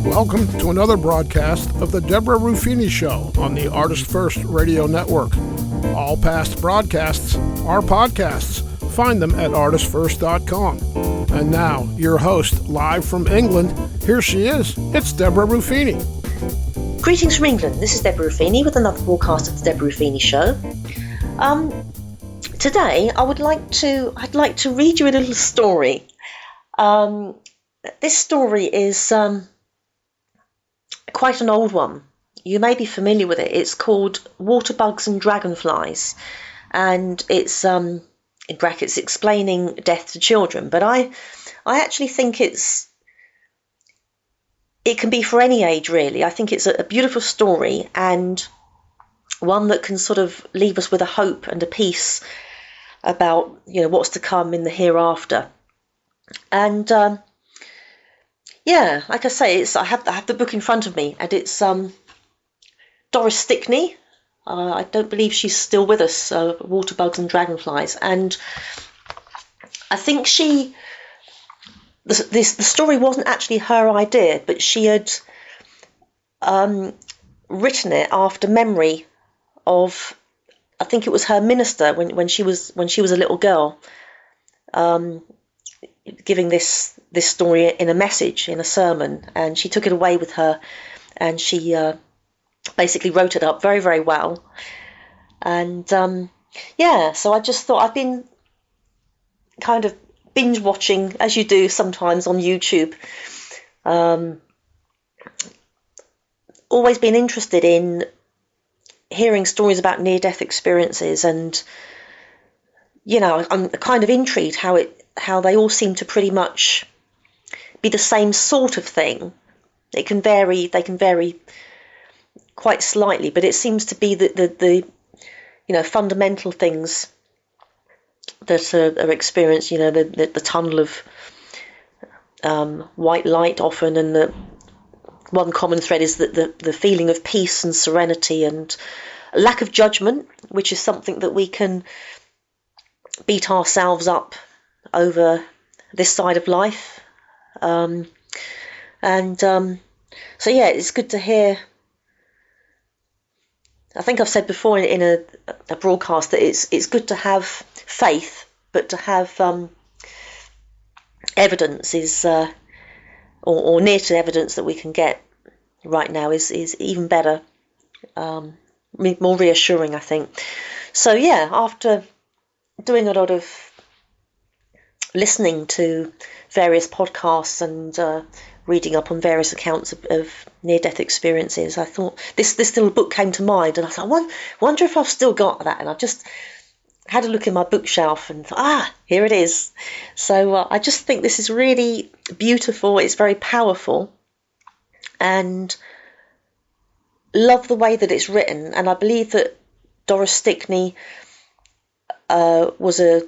Welcome to another broadcast of the Deborah Ruffini Show on the Artist First Radio Network. All past broadcasts are podcasts. Find them at artistfirst.com. And now, your host, live from England, here she is. It's Deborah Ruffini. Greetings from England. This is Deborah Ruffini with another broadcast of the Deborah Ruffini Show. Today, I'd like to read you a little story. This story is quite an old one. You may be familiar with it. It's called Waterbugs and Dragonflies, and it's in brackets explaining death to children. But I actually think it can be for any age, really. I think it's a beautiful story, and one that can sort of leave us with a hope and a peace about, what's to come in the hereafter. And like I say, I have the book in front of me, and it's Doris Stickney. I don't believe she's still with us, Waterbugs and Dragonflies. And I think the story wasn't actually her idea, but she had written it after memory of, I think it was her minister when she was a little girl, giving this story in a message, in a sermon, and she took it away with her, and she basically wrote it up very, very well. And so I just thought, I've been kind of binge watching, as you do sometimes on YouTube. Always been interested in hearing stories about near-death experiences, and I'm kind of intrigued how they all seem to pretty much be the same sort of thing. They can vary quite slightly, but it seems to be the fundamental things that are experienced. The tunnel of white light often, and the one common thread is that the feeling of peace and serenity and lack of judgment, which is something that we can beat ourselves up over this side of life. It's good to hear. I think I've said before in a broadcast that it's good to have faith, but to have evidence is, or near to evidence that we can get right now is even better, more reassuring, I think. So after doing a lot of listening to various podcasts and reading up on various accounts of near-death experiences, I thought this little book came to mind, and I thought, wonder if I've still got that. And I just had a look in my bookshelf and thought, here it is. So I just think this is really beautiful. It's very powerful, and love the way that it's written. And I believe that Doris Stickney was a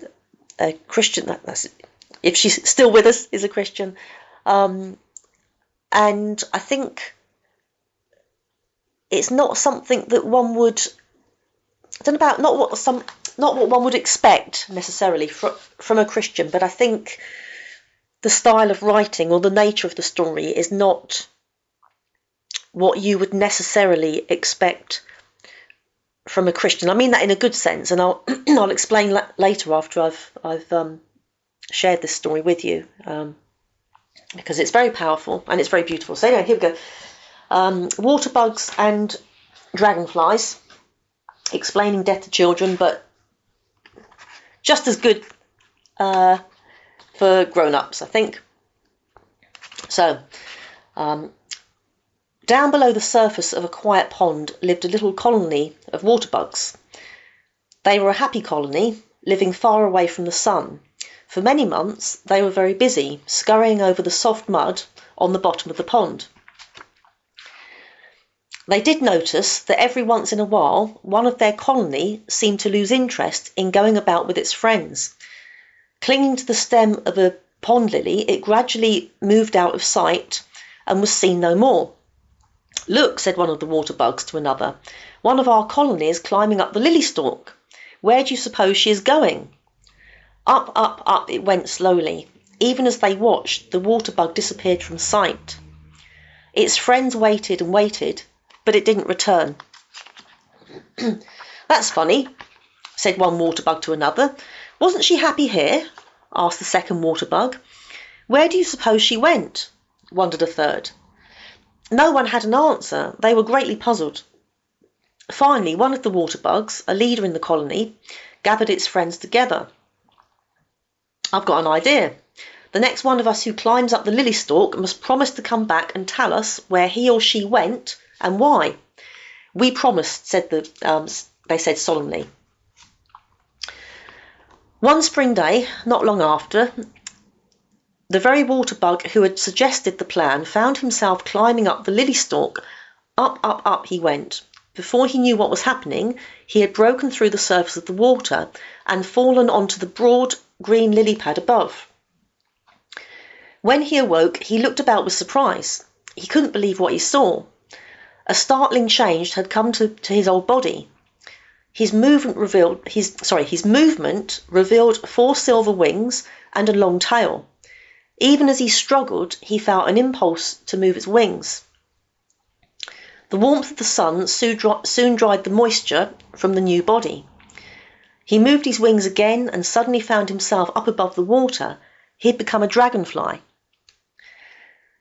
Christian. That's, if she's still with us, is a Christian. And I think it's not something that one would, not what one would expect necessarily from a Christian, but I think the style of writing or the nature of the story is not what you would necessarily expect from a Christian. I mean that in a good sense, and I'll explain later after I've shared this story with you. Because it's very powerful and it's very beautiful. So anyway, here we go. Waterbugs and Dragonflies, explaining death to children, but just as good for grown-ups, I think. So, down below the surface of a quiet pond lived a little colony of waterbugs. They were a happy colony, living far away from the sun. For many months, they were very busy, scurrying over the soft mud on the bottom of the pond. They did notice that every once in a while, one of their colony seemed to lose interest in going about with its friends. Clinging to the stem of a pond lily, it gradually moved out of sight and was seen no more. "Look," said one of the water bugs to another, "one of our colony is climbing up the lily stalk. Where do you suppose she is going? Up, up, up it went slowly. Even as they watched, the water bug disappeared from sight. Its friends waited and waited, but it didn't return. That's funny, said one water bug to another. Wasn't she happy here? Asked the second water bug. Where do you suppose she went? Wondered a third. No one had an answer. They were greatly puzzled. Finally, one of the water bugs, a leader in the colony, gathered its friends together. I've got an idea. The next one of us who climbs up the lily stalk must promise to come back and tell us where he or she went and why. We promised, they said solemnly. One spring day, not long after, the very water bug who had suggested the plan found himself climbing up the lily stalk. Up, up, up he went. Before he knew what was happening, he had broken through the surface of the water and fallen onto the broad green lily pad above. When he awoke, he looked about with surprise. He couldn't believe what he saw. A startling change had come to his old body. His movement revealed 4 silver wings and a long tail. Even as he struggled, he felt an impulse to move its wings. The warmth of the sun soon dried the moisture from the new body. He moved his wings again and suddenly found himself up above the water. He had become a dragonfly.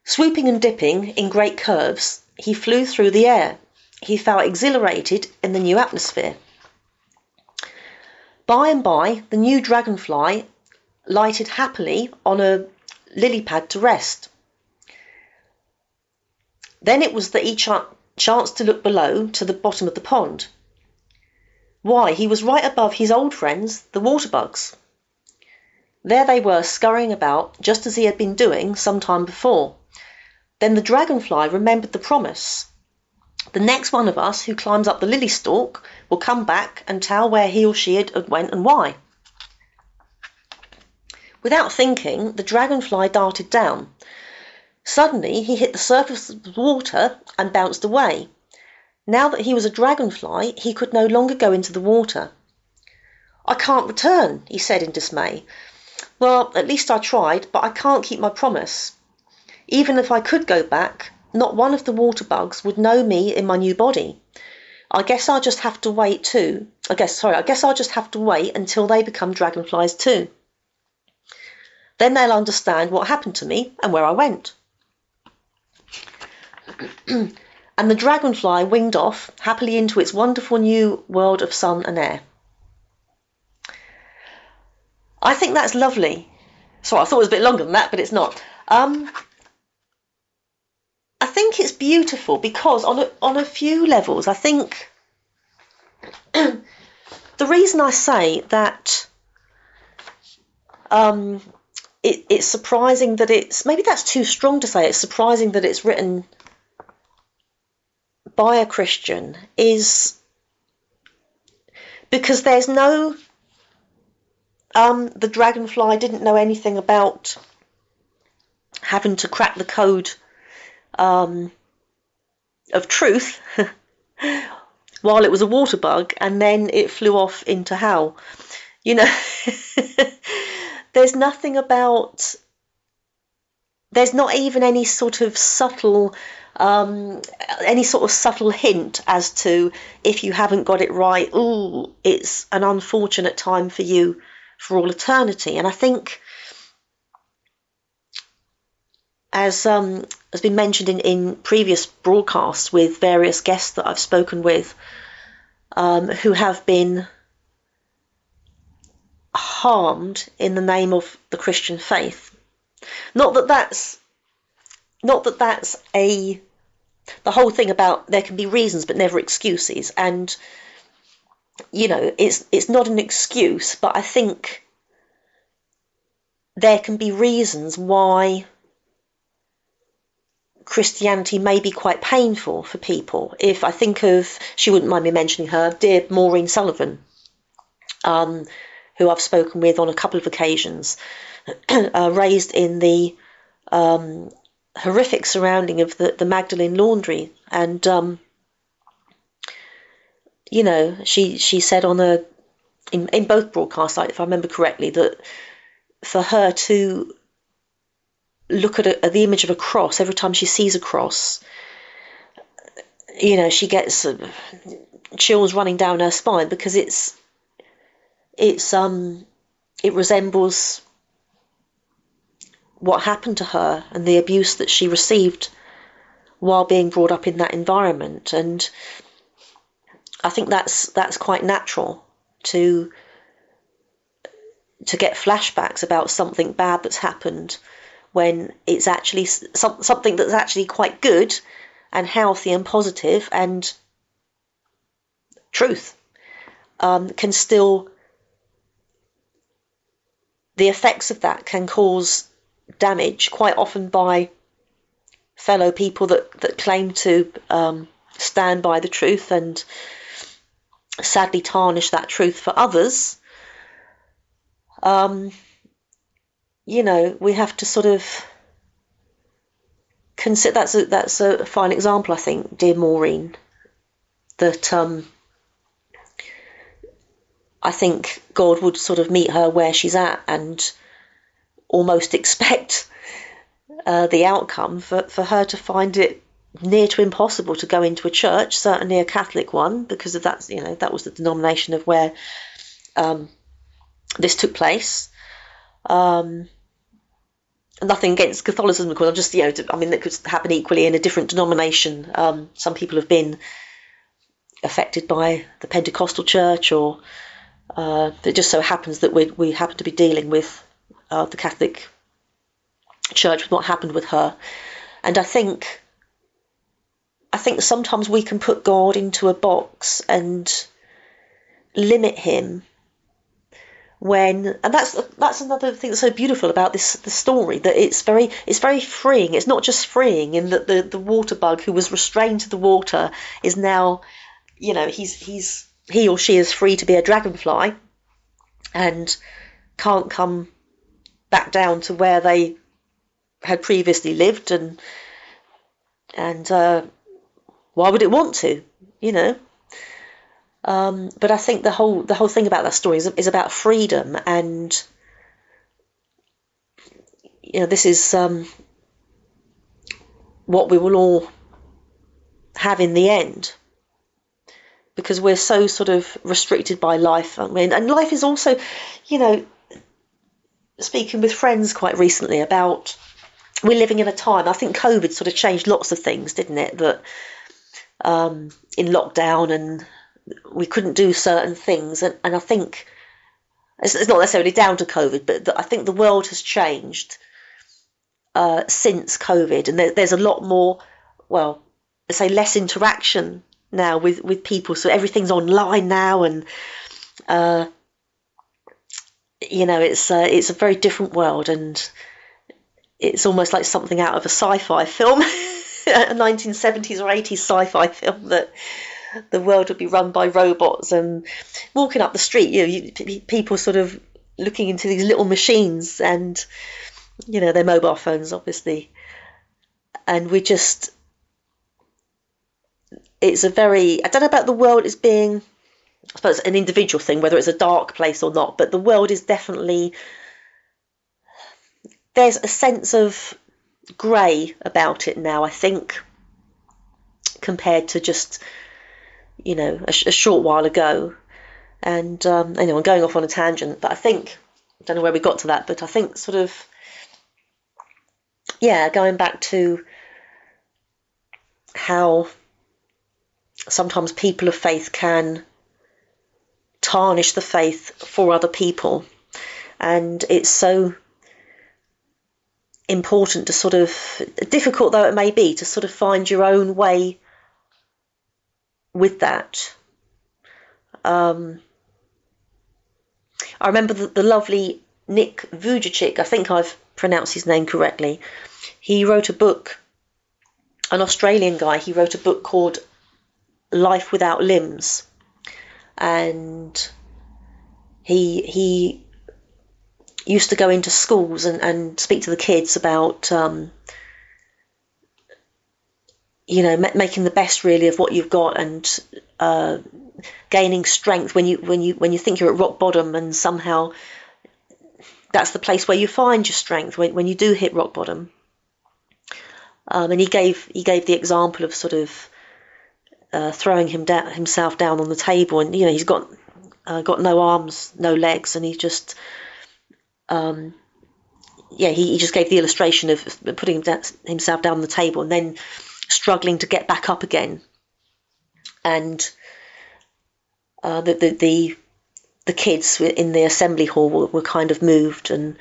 Swooping and dipping in great curves, he flew through the air. He felt exhilarated in the new atmosphere. By and by, the new dragonfly lighted happily on a lily pad to rest. Then it was that he chanced to look below to the bottom of the pond. Why, he was right above his old friends, the water bugs. There they were scurrying about, just as he had been doing some time before. Then the dragonfly remembered the promise. The next one of us who climbs up the lily stalk will come back and tell where he or she had went and why. Without thinking, the dragonfly darted down. Suddenly, he hit the surface of the water and bounced away. Now that he was a dragonfly, he could no longer go into the water. I can't return, he said in dismay. Well, at least I tried, but I can't keep my promise. Even if I could go back, not one of the water bugs would know me in my new body. I guess I'll just have to wait until they become dragonflies too. Then they'll understand what happened to me and where I went. And the dragonfly winged off happily into its wonderful new world of sun and air. I think that's lovely. Sorry, I thought it was a bit longer than that, but it's not. I think it's beautiful because on a few levels, I think the reason I say that it's surprising that maybe that's too strong to say, it's surprising that it's written by a Christian is because there's no the dragonfly didn't know anything about having to crack the code of truth while it was a water bug, and then it flew off into hell. There's nothing about, there's not even any sort of subtle hint as to if you haven't got it right, it's an unfortunate time for you for all eternity. And I think, as has been mentioned in previous broadcasts with various guests that I've spoken with, who have been harmed in the name of the Christian faith. Not that that's the whole thing about there can be reasons but never excuses, and it's not an excuse, but I think there can be reasons why Christianity may be quite painful for people. If I think of, she wouldn't mind me mentioning her, dear Maureen Sullivan, who I've spoken with on a couple of occasions, raised in the horrific surrounding of the Magdalene laundry, and she said on a in both broadcasts, if I remember correctly, that for her to look at the image of a cross every time she sees a cross, she gets chills running down her spine, because it resembles what happened to her and the abuse that she received while being brought up in that environment. And I think that's quite natural to get flashbacks about something bad that's happened, when it's actually something that's actually quite good and healthy and positive and truth, can still, the effects of that can cause damage, quite often by fellow people that claim to stand by the truth, and sadly tarnish that truth for others. We have to sort of consider, that's a fine example, I think, dear Maureen, that I think God would sort of meet her where she's at and almost expect the outcome for her to find it near to impossible to go into a church, certainly a Catholic one, because of that. That was the denomination of where this took place. Nothing against Catholicism, of course. I'm just, that could happen equally in a different denomination. Some people have been affected by the Pentecostal church, or it just so happens that we happen to be dealing with the Catholic church, with what happened with her. And I think sometimes we can put God into a box and limit him, and that's another thing that's so beautiful about the story, that it's very freeing. It's not just freeing in that the water bug who was restrained to the water is now, he or she is free to be a dragonfly and can't come back down to where they had previously lived, and why would it want to, but I think the whole thing about that story is about freedom, and this is what we will all have in the end, because we're so sort of restricted by life, aren't we? And life is also, speaking with friends quite recently about, we're living in a time, I think COVID sort of changed lots of things, didn't it? That in lockdown, and we couldn't do certain things, and I think it's not necessarily down to COVID, but I think the world has changed since COVID, and there's a lot more, well, let's say less interaction now with people, so everything's online now, and it's a very different world, and it's almost like something out of a sci-fi film, a 1970s or 80s sci-fi film, that the world would be run by robots, and walking up the street, people sort of looking into these little machines, and their mobile phones, obviously, and it's a very, I don't know about the world as being, I suppose, an individual thing, whether it's a dark place or not, but the world is definitely, there's a sense of grey about it now, I think, compared to just, a short while ago. And anyway, I'm going off on a tangent, but I don't know where we got to that, but I think sort of, going back to how sometimes people of faith can tarnish the faith for other people, and it's so important to sort of, difficult though it may be, to sort of find your own way with that. I remember the lovely Nick Vujicic, I think I've pronounced his name correctly. He wrote a book, an Australian guy, he wrote a book called Life Without Limbs, and he used to go into schools and speak to the kids about making the best really of what you've got, and gaining strength when you think you're at rock bottom, and somehow that's the place where you find your strength when you do hit rock bottom. And he gave the example of sort of throwing himself down on the table, and he's got no arms, no legs, and he just he just gave the illustration of putting himself down on the table and then struggling to get back up again, and the kids in the assembly hall were kind of moved, and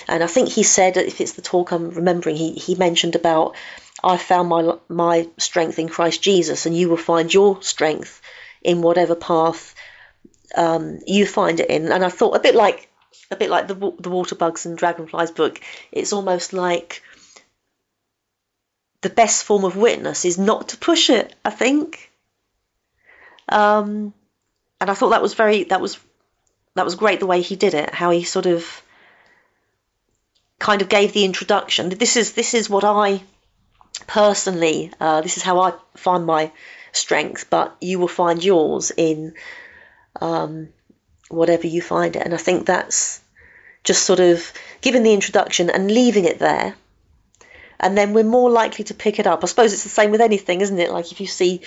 I think he said, if it's the talk I'm remembering, he mentioned about, I found my strength in Christ Jesus, and you will find your strength in whatever path you find it in. And I thought, a bit like the Waterbugs and Dragonflies book, it's almost like the best form of witness is not to push it, I think. And I thought that was great, the way he did it, how he sort of kind of gave the introduction. This is what I personally, this is how I find my strength, but you will find yours in whatever you find it. And I think that's just sort of giving the introduction and leaving it there, and then we're more likely to pick it up. I suppose it's the same with anything, isn't it? Like if you see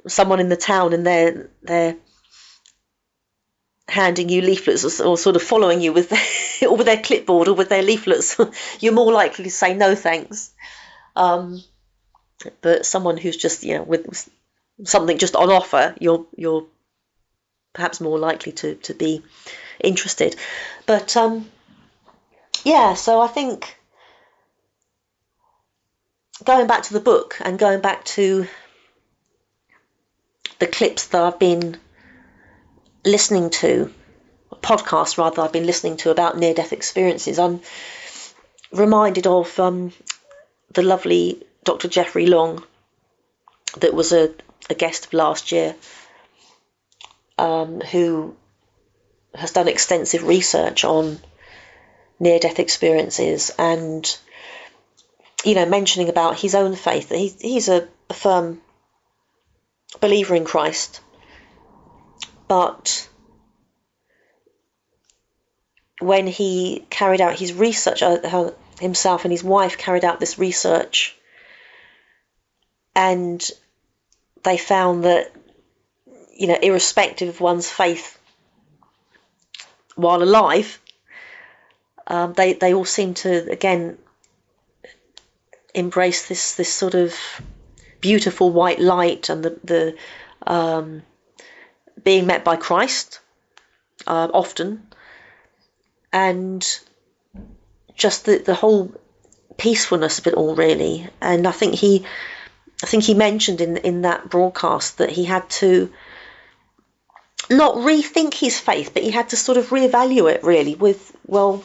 someone in the town and they're handing you leaflets, or sort of following you with or with their clipboard or with their leaflets, you're more likely to say no thanks. But someone who's just with something just on offer, you're perhaps more likely to be interested. But so I think going back to the book and going back to the clips that I've been listening to, podcasts rather, I've been listening to about near-death experiences, I'm reminded of the lovely Dr. Jeffrey Long, that was a guest of last year, who has done extensive research on near-death experiences, and mentioning about his own faith, that he's a firm believer in Christ, but when he carried out his research, himself and his wife carried out this research, and they found that irrespective of one's faith while alive, they all seem to again embrace this sort of beautiful white light, and the being met by Christ often, and just the whole peacefulness of it all, really. And I think he mentioned in that broadcast that he had to not rethink his faith, but he had to sort of reevaluate it, really, with, well,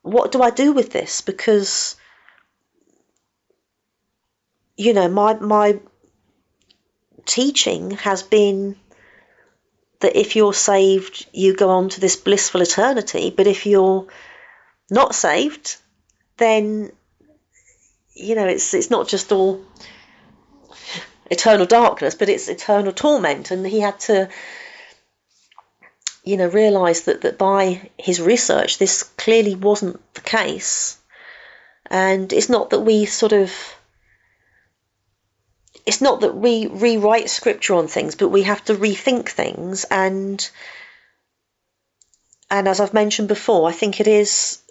what do I do with this? Because my teaching has been that if you're saved, you go on to this blissful eternity, but if you're not saved, then it's not just all eternal darkness, but it's eternal torment. And he had to realise that by his research this clearly wasn't the case. And it's not that we rewrite scripture on things, but we have to rethink things. And as I've mentioned before, I think it is,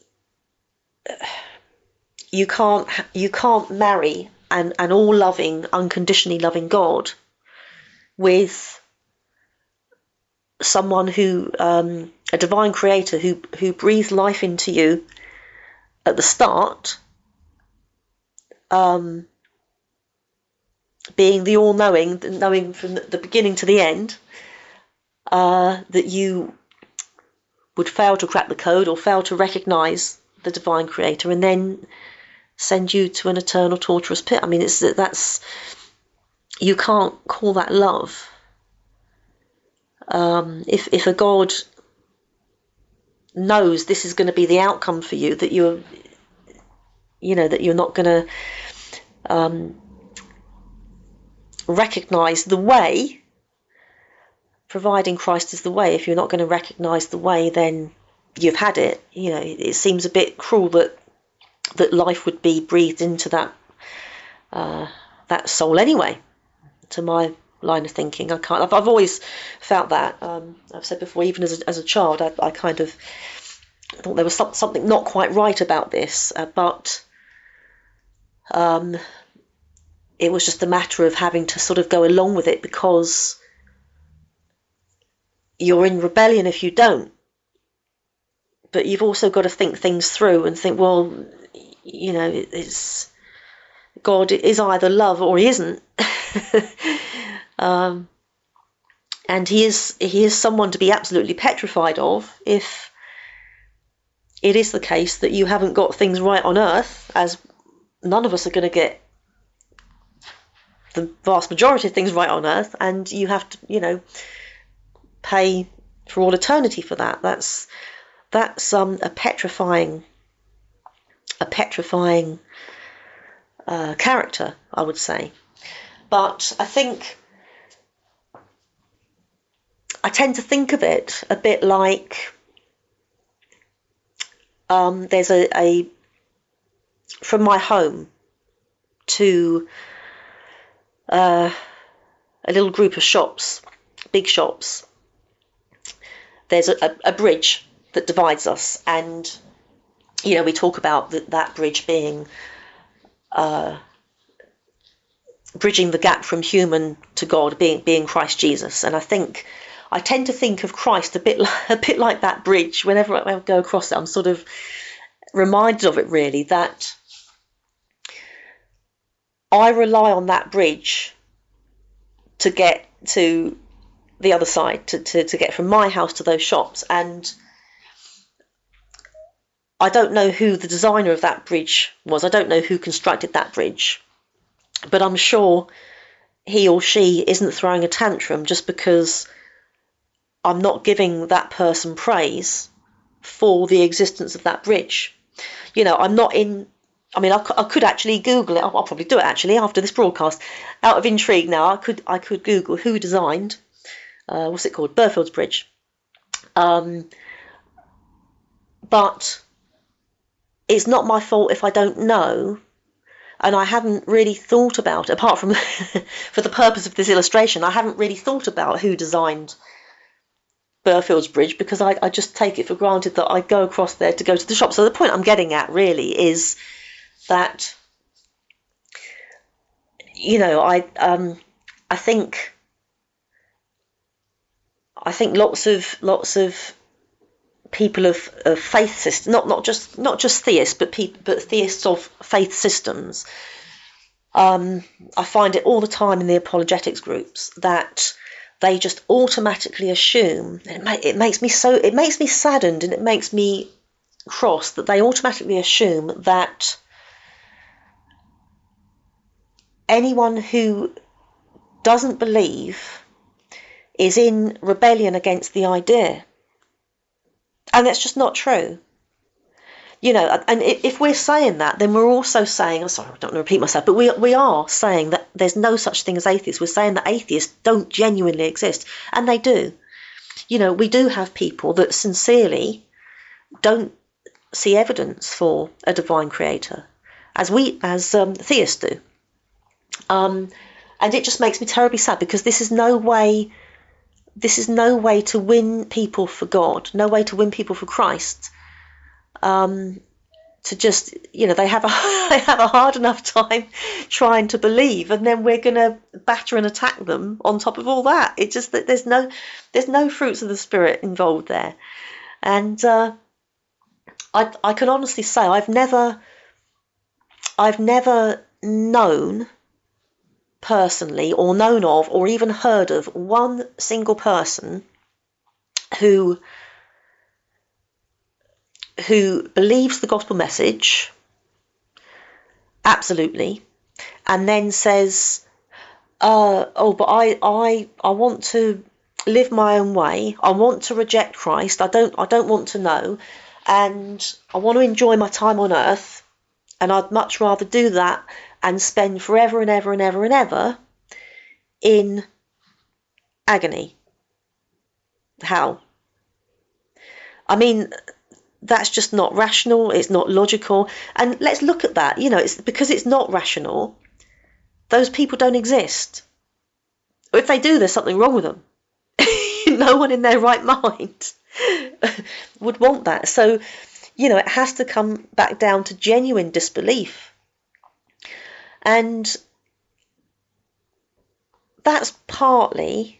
you can't marry an all-loving, unconditionally loving God with someone who, a divine creator who breathed life into you at the start, being the all-knowing, knowing from the beginning to the end, that you would fail to crack the code or fail to recognise the divine creator, and then send you to an eternal torturous pit. I mean, you can't call that love. If a God knows this is going to be the outcome for you, that you're not going to recognise the way, providing Christ is the way. If you're not going to recognise the way, then you've had it. It seems a bit cruel that life would be breathed into that soul anyway, to my line of thinking. I've always felt that. I've said before, even as a child, I kind of thought there was something not quite right about this, but it was just a matter of having to sort of go along with it, because you're in rebellion if you don't. But you've also got to think things through and think, well, it's God is either love or he isn't. And he is someone to be absolutely petrified of if it is the case that you haven't got things right on earth, as none of us are going to get the vast majority of things right on earth, and you have to, pay for all eternity for that. That's a petrifying character, I would say. But I think I tend to think of it a bit like there's a from my home to a little group of shops, big shops. There's a bridge that divides us, and we talk about that bridge being bridging the gap from human to God, being Christ Jesus. And I tend to think of Christ a bit like that bridge. Whenever I go across it, I'm sort of reminded of it, really, that I rely on that bridge to get to the other side, to get from my house to those shops. And I don't know who the designer of that bridge was. I don't know who constructed that bridge. But I'm sure he or she isn't throwing a tantrum just because I'm not giving that person praise for the existence of that bridge. I'm not in... I mean, I could actually Google it. I'll probably do it, actually, after this broadcast. Out of intrigue now, I could Google who designed... what's it called? Burfield's Bridge. But it's not my fault if I don't know, and I haven't really thought about it, apart from for the purpose of this illustration, I haven't really thought about who designed Burfield's Bridge, because I just take it for granted that I go across there to go to the shop. So the point I'm getting at really is that, I think lots of people of faith systems, not just theists, but theists of faith systems. I find it all the time in the apologetics groups that they just automatically assume. It makes me saddened, and it makes me cross that they automatically assume that anyone who doesn't believe is in rebellion against the idea. And that's just not true. And if we're saying that, then we're also saying, I don't want to repeat myself, but we are saying that there's no such thing as atheists. We're saying that atheists don't genuinely exist, and they do. We do have people that sincerely don't see evidence for a divine creator, as theists do. And it just makes me terribly sad, because this is no way to win people for God, no way to win people for Christ. To just, they have a hard enough time trying to believe, and then we're going to batter and attack them on top of all that. It's just that there's no fruits of the Spirit involved there. And I can honestly say I've never known personally, or known of, or even heard of one single person who believes the gospel message absolutely, and then says, but I want to live my own way, I want to reject Christ, I don't want to know, and I want to enjoy my time on earth, and I'd much rather do that and spend forever and ever and ever and ever in agony. How? I mean, that's just not rational. It's not logical. And let's look at that. It's because it's not rational. Those people don't exist. If they do, there's something wrong with them. No one in their right mind would want that. So, it has to come back down to genuine disbelief. And that's partly,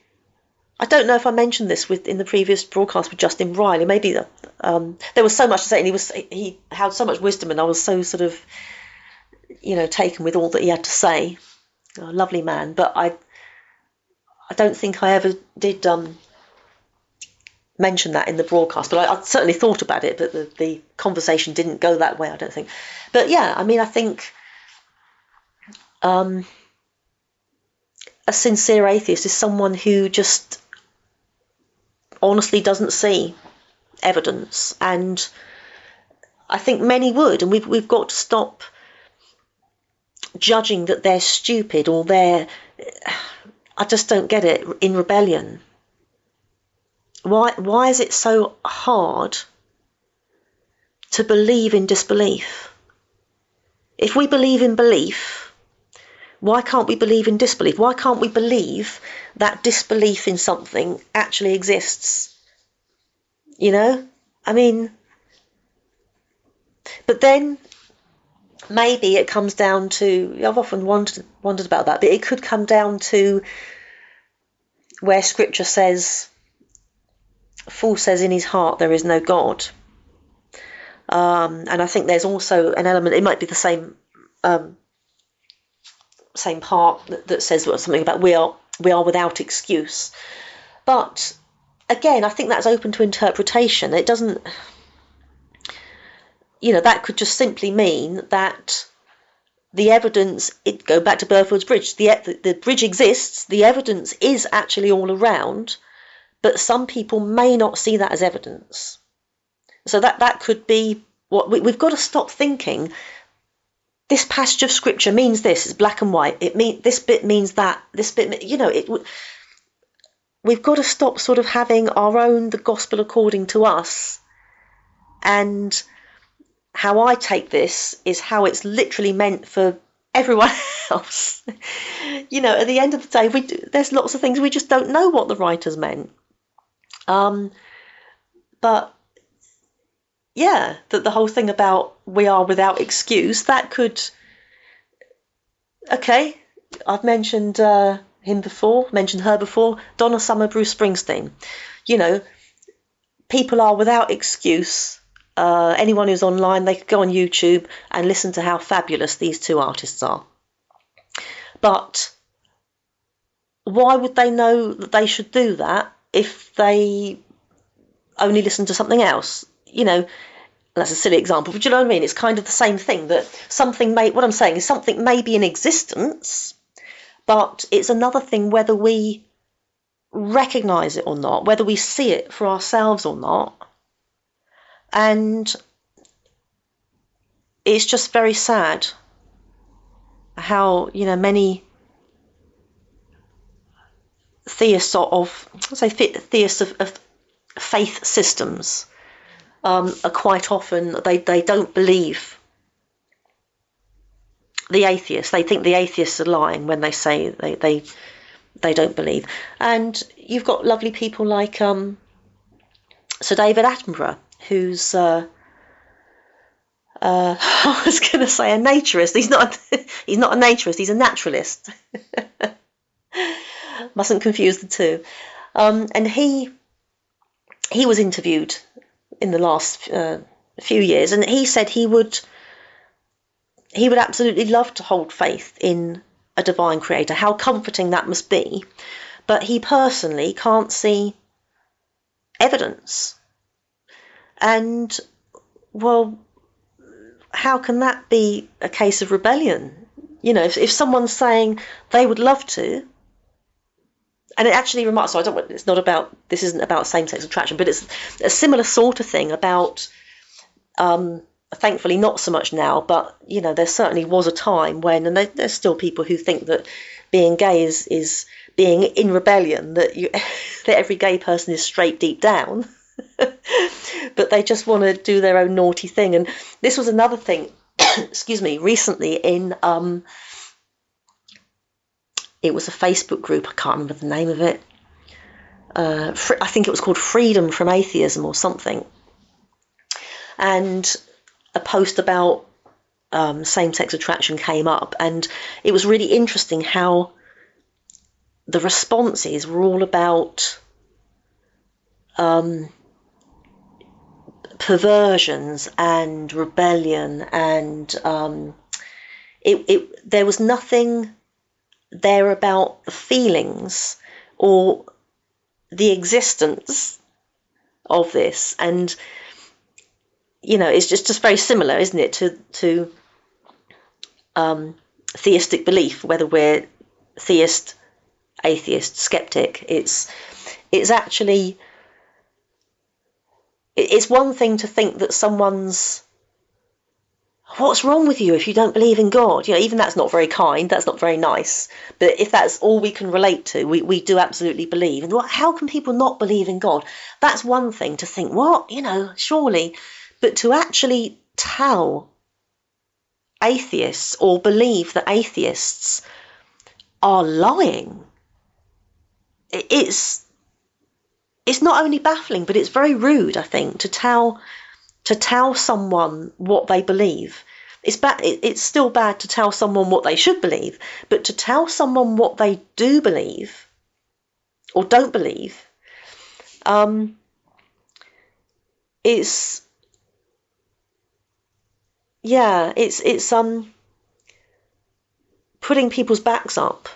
I don't know if I mentioned this in the previous broadcast with Justin Riley. Maybe there was so much to say, and he had so much wisdom, and I was so sort of, taken with all that he had to say. A lovely man, but I don't think I ever did mention that in the broadcast. But I certainly thought about it, but the conversation didn't go that way, I don't think. But yeah, I mean, I think a sincere atheist is someone who just honestly doesn't see evidence, and I think many would, and we've got to stop judging that they're stupid or I just don't get it, in rebellion. Why is it so hard to believe in disbelief? If we believe in belief, why can't we believe in disbelief? Why can't we believe that disbelief in something actually exists? I mean, but then maybe it comes down to, I've often wondered about that, but it could come down to where Scripture says, "Fool says in his heart there is no God." And I think there's also an element, it might be the same part that says something about we are without excuse. But again, I think that's open to interpretation. It doesn't, that could just simply mean that the evidence, go back to Burford's Bridge, the bridge exists, the evidence is actually all around, but some people may not see that as evidence. So that could be what we've got to stop thinking. This passage of Scripture means this. It's black and white. This bit means that. This bit, we've got to stop sort of having our own, the gospel according to us. And how I take this is how it's literally meant for everyone else. At the end of the day, there's lots of things we just don't know what the writers meant. But yeah, that the whole thing about we are without excuse, that could, okay, I've mentioned her before, Donna Summer, Bruce Springsteen. People are without excuse. Anyone who's online, they could go on YouTube and listen to how fabulous these two artists are. But why would they know that they should do that if they only listen to something else? That's a silly example, but you know what I mean? It's kind of the same thing, that what I'm saying is something may be in existence, but it's another thing whether we recognise it or not, whether we see it for ourselves or not. And it's just very sad how, many theists of faith systems are quite often, they don't believe the atheists. They think the atheists are lying when they say they don't believe. And you've got lovely people like Sir David Attenborough, who's I was going to say a naturist. He's not a naturist. He's a naturalist. Mustn't confuse the two. And he was interviewed in the last few years, and he said he would absolutely love to hold faith in a divine creator. How comforting that must be. But he personally can't see evidence. And, well, how can that be a case of rebellion? If someone's saying they would love to, and it actually remarks, so this isn't about same-sex attraction, but it's a similar sort of thing about, thankfully not so much now, but, there certainly was a time when, and there's still people who think that being gay is being in rebellion, that that every gay person is straight deep down, but they just want to do their own naughty thing. And this was another thing, excuse me, recently in it was a Facebook group, I can't remember the name of it. I think it was called Freedom from Atheism or something. And a post about same-sex attraction came up, and it was really interesting how the responses were all about perversions and rebellion, and there was nothing there about the feelings or the existence of this. And it's just very similar, isn't it, to theistic belief, whether we're theist, atheist, skeptic. It's actually, it's one thing to think that someone's, what's wrong with you if you don't believe in God? Even that's not very kind, that's not very nice. But if that's all we can relate to, we do absolutely believe. And how can people not believe in God? That's one thing to think, what? Surely. But to actually tell atheists or believe that atheists are lying, it's not only baffling, but it's very rude, I think, to tell someone what they believe. It's still bad to tell someone what they should believe, but to tell someone what they do believe or don't believe, it's putting people's backs up,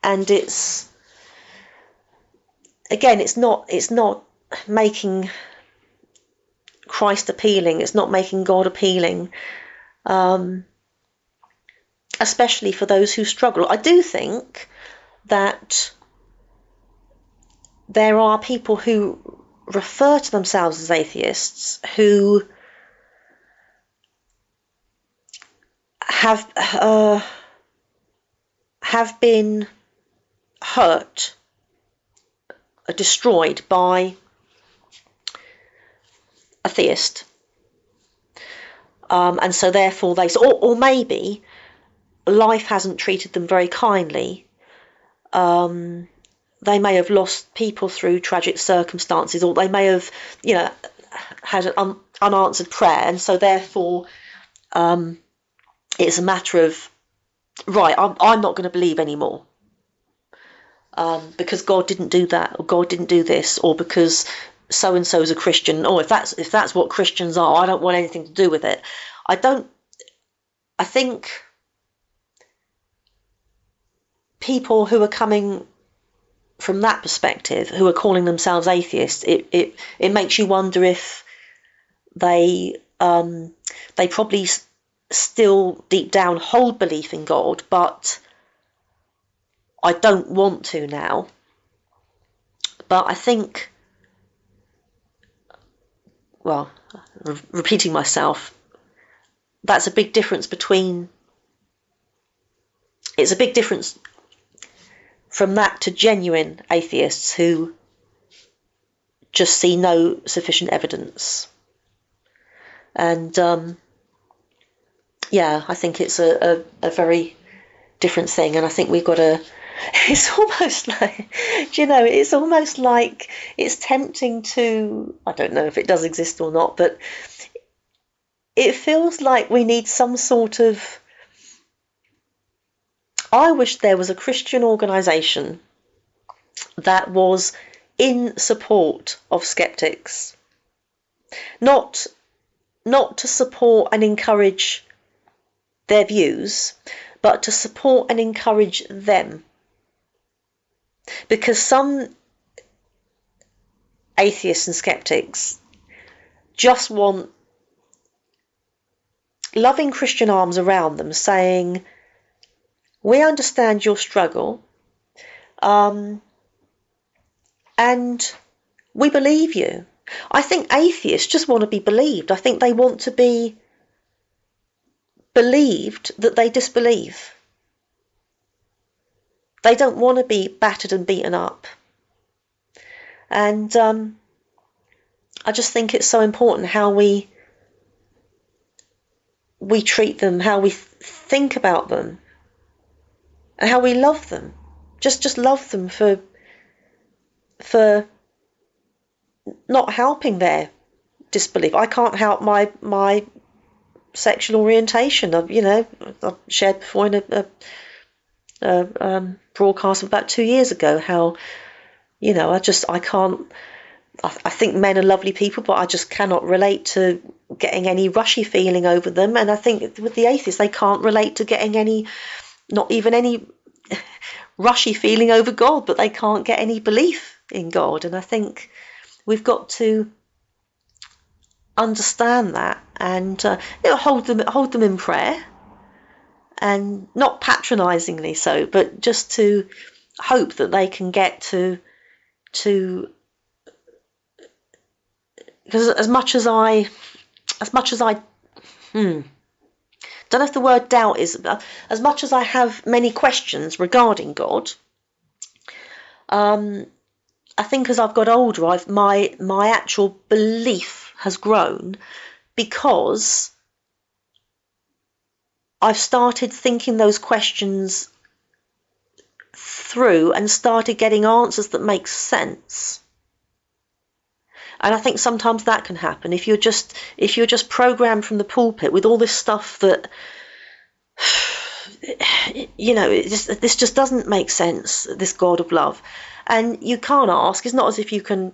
and it's not making Christ appealing, it's not making God appealing, especially for those who struggle. I do think that there are people who refer to themselves as atheists who have been hurt, destroyed by a theist, and so therefore or maybe life hasn't treated them very kindly. They may have lost people through tragic circumstances, or they may have had an unanswered prayer, and so therefore it's a matter of, right, I'm not going to believe anymore, because God didn't do that, or God didn't do this, or because so and so is a Christian. Or if that's what Christians are, I don't want anything to do with it. I think people who are coming from that perspective, who are calling themselves atheists, it makes you wonder if they probably still deep down hold belief in God, but I don't want to now. But I think, well, repeating myself, it's a big difference from that to genuine atheists who just see no sufficient evidence. And I think it's a very different thing, and I think we've got to, it's almost like it's tempting to, I don't know if it does exist or not, but it feels like we need some sort of, I wish there was a Christian organisation that was in support of skeptics, not to support and encourage their views, but to support and encourage them. Because some atheists and skeptics just want loving Christian arms around them saying, we understand your struggle, and we believe you. I think atheists just want to be believed. I think they want to be believed that they disbelieve. They don't want to be battered and beaten up. And I just think it's so important how we treat them, how we think about them, and how we love them. Just love them for not helping their disbelief. I can't help my sexual orientation. I've shared before in a broadcast about 2 years ago how, I can't. I think men are lovely people, but I just cannot relate to getting any rushy feeling over them. And I think with the atheists, they can't relate to getting not even any rushy feeling over God, but they can't get any belief in God. And I think we've got to understand that and hold them in prayer, and not patronisingly so, but just to hope that they can get to because as much as I don't know if the word doubt is, as much as I have many questions regarding God, I think as I've got older, my actual belief has grown, because I've started thinking those questions through and started getting answers that make sense. And I think sometimes that can happen if you're just programmed from the pulpit with all this stuff that this just doesn't make sense, this God of love, and you can't ask. It's not as if you can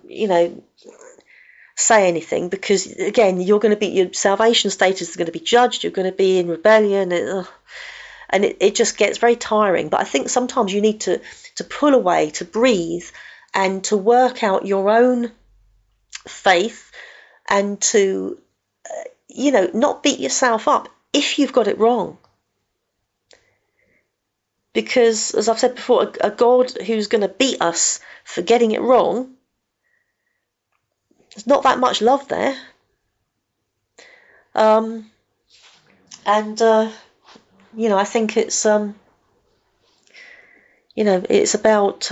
say anything, because again your salvation status is going to be judged. You're going to be in rebellion, and it just gets very tiring. But I think sometimes you need to pull away, to breathe, and to work out your own faith, and to not beat yourself up if you've got it wrong, because as I've said before, a God who's going to beat us for getting it wrong, there's not that much love there. I think it's it's about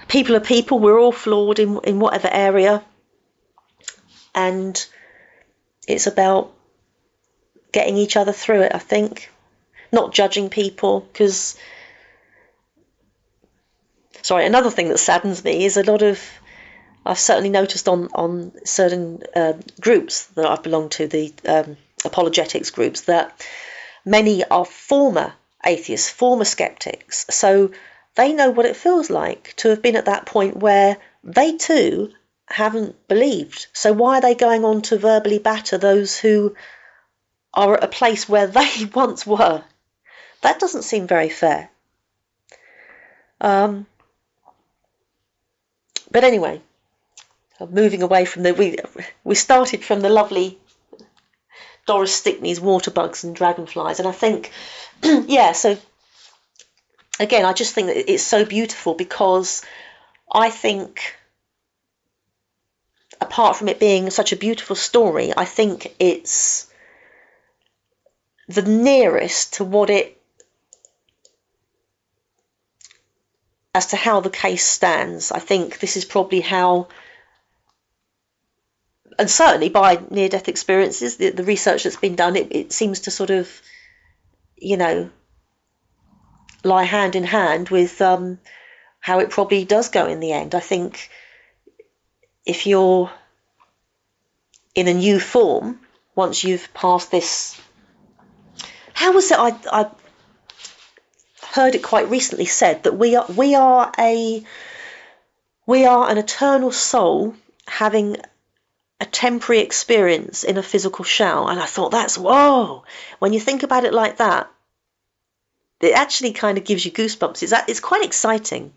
people are people. We're all flawed in whatever area, and it's about getting each other through it, I think. Not judging people, because another thing that saddens me is I've certainly noticed on certain groups that I've belonged to, the apologetics groups, that many are former atheists, former skeptics, so they know what it feels like to have been at that point where they too haven't believed. So why are they going on to verbally batter those who are at a place where they once were? That doesn't seem very fair. But anyway, moving away from we started from the lovely Doris Stickney's Waterbugs and Dragonflies, and I think, so again, I just think that it's so beautiful, because I think, apart from it being such a beautiful story, I think it's the nearest to as to how the case stands. I think this is probably how, and certainly by near-death experiences, the research that's been done, it seems to sort of, lie hand in hand with how it probably does go in the end. I think if you're in a new form, once you've passed this, how was it? I heard it quite recently said that we are an eternal soul having a temporary experience in a physical shell. And I thought, that's whoa. When you think about it like that, it actually kind of gives you goosebumps. It's quite exciting.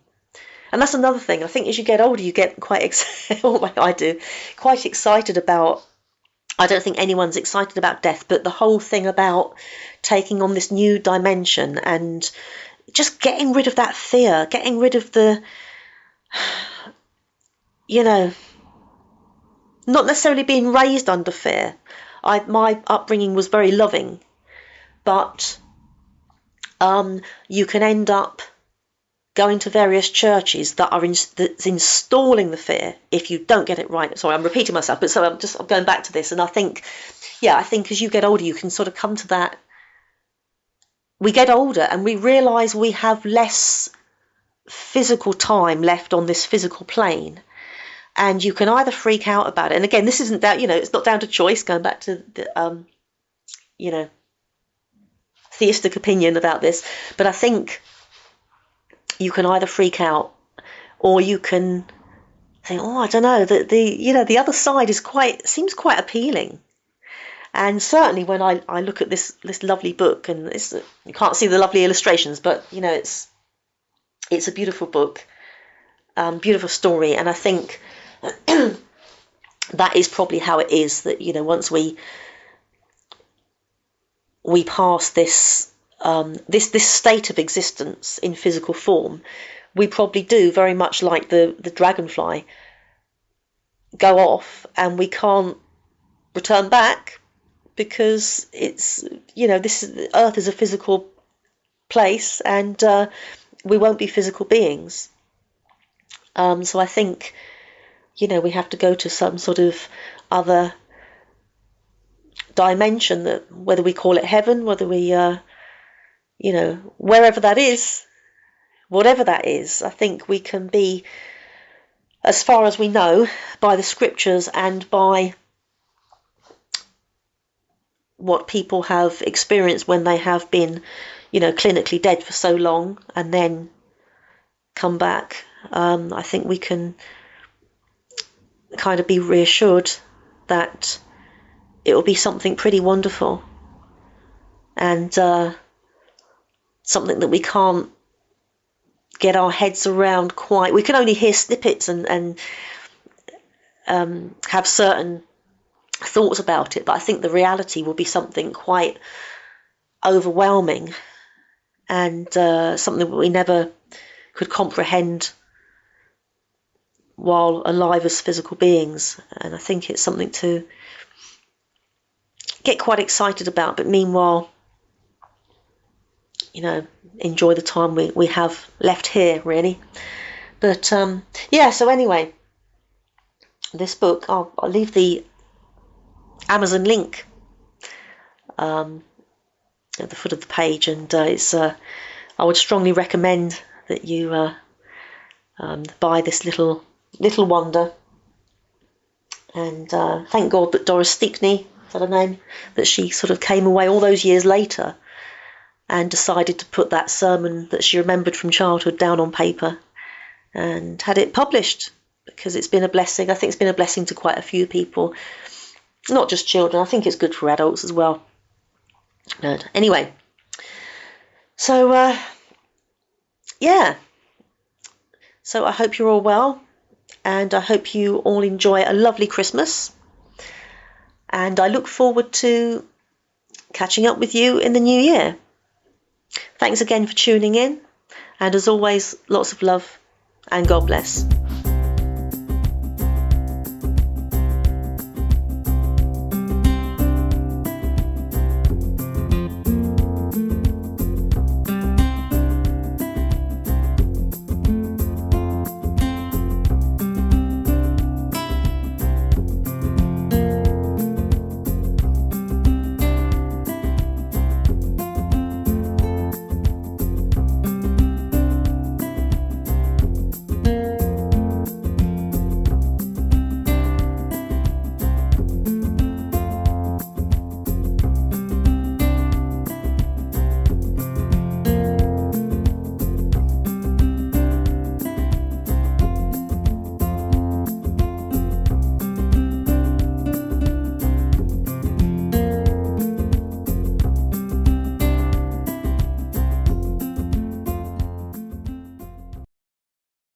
And that's another thing. I think as you get older, you get quite I do, quite excited about, I don't think anyone's excited about death, but the whole thing about taking on this new dimension and just getting rid of that fear, getting rid of the, not necessarily being raised under fear. My upbringing was very loving, but You can end up going to various churches that are that's installing the fear if you don't get it right. Sorry, I'm repeating myself, but so I'm going back to this, and I think as you get older, you can sort of come to that. We get older and we realise we have less physical time left on this physical plane, and you can either freak out about it. And again, this isn't that, it's not down to choice. Going back to the theistic opinion about this, but I think you can either freak out, or you can think, oh, I don't know, that the other side seems quite appealing. And certainly when I look at this lovely book, and you can't see the lovely illustrations, but it's a beautiful book, beautiful story, and I think that is probably how it is, that once we pass this this state of existence in physical form, we probably do, very much like the dragonfly, go off and we can't return back, because it's Earth is a physical place, and we won't be physical beings. So I think we have to go to some sort of other dimension, that whether we call it heaven, whether we wherever that is, whatever that is, I think we can be, as far as we know, by the scriptures and by what people have experienced when they have been, clinically dead for so long and then come back. I think we can kind of be reassured that it will be something pretty wonderful, and something that we can't get our heads around quite. We can only hear snippets and have certain thoughts about it, but I think the reality will be something quite overwhelming, and something that we never could comprehend while alive as physical beings. And I think it's something to get quite excited about, but meanwhile, enjoy the time we have left here, really. But so anyway, this book, I'll leave the Amazon link at the foot of the page, and it's I would strongly recommend that you buy this little wonder. And thank God that Doris Stickney, is that her name, that she sort of came away all those years later and decided to put that sermon that she remembered from childhood down on paper and had it published, because it's been a blessing. I think it's been a blessing to quite a few people, not just children. I think it's good for adults as well. Anyway, so so I hope you're all well, and I hope you all enjoy a lovely Christmas, and I look forward to catching up with you in the new year. Thanks again for tuning in, and as always, lots of love and God bless.